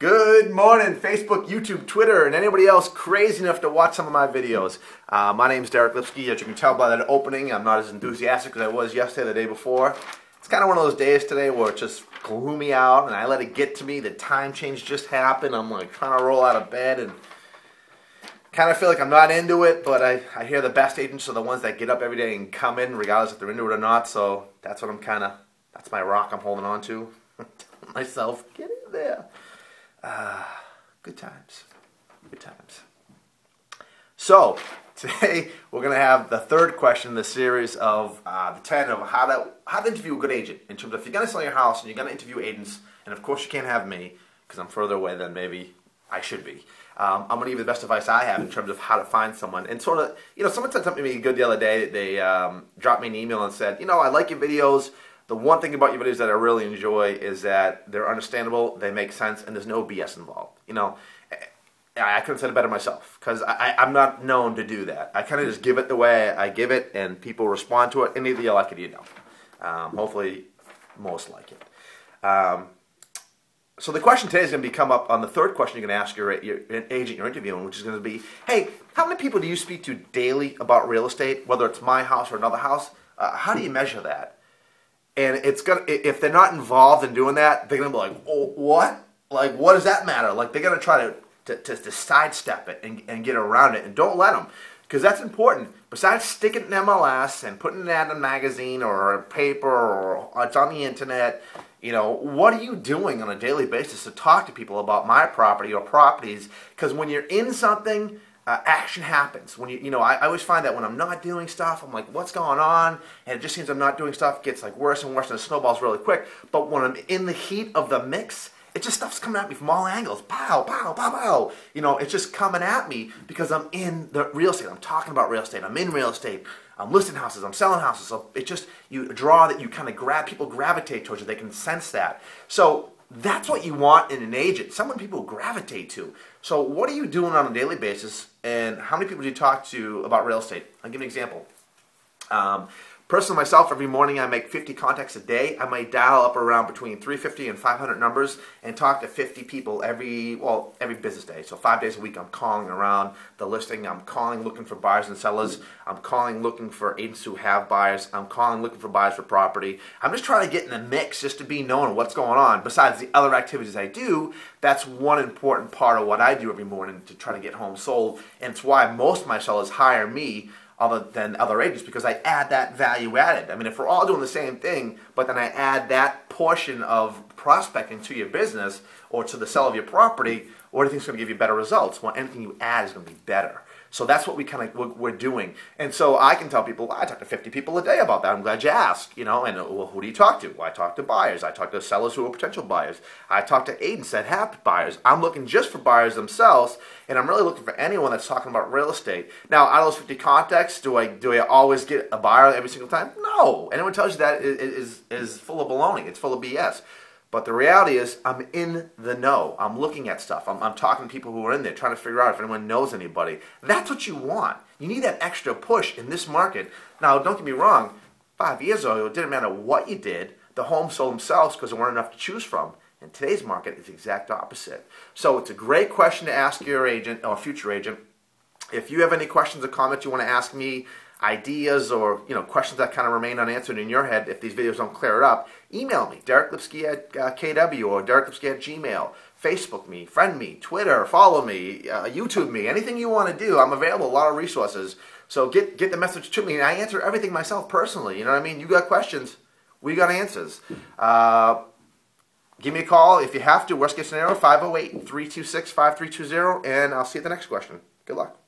Good morning, Facebook, YouTube, Twitter, and anybody else crazy enough to watch some of my videos. My name is Deric Lipski. As you can tell by that opening, I'm not as enthusiastic as I was yesterday, the day before. It's kind of one of those days today where it's just gloomy out, and I let it get to me. The time change just happened. I'm like trying to roll out of bed, and kind of feel like I'm not into it, but I hear the best agents are the ones that get up every day and come in, regardless if they're into it or not. So that's what that's my rock I'm holding on to. Myself, get in there. Good times. Good times. So, today we're going to have the third question in the series of the 10 of how to interview a good agent. In terms of if you're going to sell your house and you're going to interview agents, and of course you can't have me because I'm further away than maybe I should be. I'm going to give you the best advice I have in terms of how to find someone. And sort of, someone said something to me good the other day. They dropped me an email and said, I like your videos. The one thing about your videos that I really enjoy is that they're understandable, they make sense, and there's no BS involved. I couldn't have said it better myself, because I'm not known to do that. I kind of just give it the way I give it, and people respond to it, and either you like it or you don't. Hopefully, most like it. So the question today is going to come up on the third question you're going to ask your agent you're interviewing, which is going to be, hey, how many people do you speak to daily about real estate, whether it's my house or another house? How do you measure that? And it's if they're not involved in doing that, they're gonna be like, oh, what? Like, what does that matter? Like, they're gonna try to sidestep it and get around it, and don't let them, because that's important. Besides sticking it in MLS and putting it in a magazine or a paper or it's on the internet, what are you doing on a daily basis to talk to people about my property or properties? Because when you're in something, action happens. When I always find that when I'm not doing stuff, I'm like, what's going on? And it just seems I'm not doing stuff. It gets like worse and worse, and it snowballs really quick. But when I'm in the heat of the mix, it just stuff's coming at me from all angles. Pow, pow, pow, pow. It's just coming at me because I'm in the real estate. I'm talking about real estate. I'm in real estate. I'm listing houses. I'm selling houses. So it just, you draw that, you kind of people gravitate towards you. They can sense that. So that's what you want in an agent, someone people gravitate to. So what are you doing on a daily basis, and how many people do you talk to about real estate? I'll give you an example. Personally, myself, every morning I make 50 contacts a day. I might dial up around between 350 and 500 numbers and talk to 50 people every business day. So 5 days a week I'm calling around the listing. I'm calling looking for buyers and sellers. I'm calling looking for agents who have buyers. I'm calling looking for buyers for property. I'm just trying to get in the mix just to be known what's going on. Besides the other activities I do, that's one important part of what I do every morning to try to get homes sold. And it's why most of my sellers hire me other than other agents, because I add that value added. I mean, if we're all doing the same thing, but then I add that portion of prospecting to your business or to the sale of your property, what do you think is going to give you better results? Well, anything you add is going to be better. So that's what we're doing. And so I can tell people, I talk to 50 people a day about that. I'm glad you asked, and well, who do you talk to? Well, I talk to buyers. I talk to sellers who are potential buyers. I talk to agents that have buyers. I'm looking just for buyers themselves, and I'm really looking for anyone that's talking about real estate. Now, out of those 50 contacts, do I always get a buyer every single time? No. Anyone tells you that is full of baloney. It's full of BS. But the reality is, I'm in the know. I'm looking at stuff. I'm talking to people who are in there, trying to figure out if anyone knows anybody. That's what you want. You need that extra push in this market. Now, don't get me wrong. 5 years ago, it didn't matter what you did. The homes sold themselves because there weren't enough to choose from. In today's market, it's the exact opposite. So it's a great question to ask your agent or future agent. If you have any questions or comments you want to ask me, ideas or questions that kind of remain unanswered in your head, if these videos don't clear it up, email me, Deric Lipski at KW or Deric Lipski at Gmail, Facebook me, friend me, Twitter, follow me, YouTube me, anything you want to do. I'm available, a lot of resources. So get the message to me, and I answer everything myself personally. You know what I mean? You got questions, we got answers. Give me a call if you have to. Worst case scenario, 508-326-5320, and I'll see you at the next question. Good luck.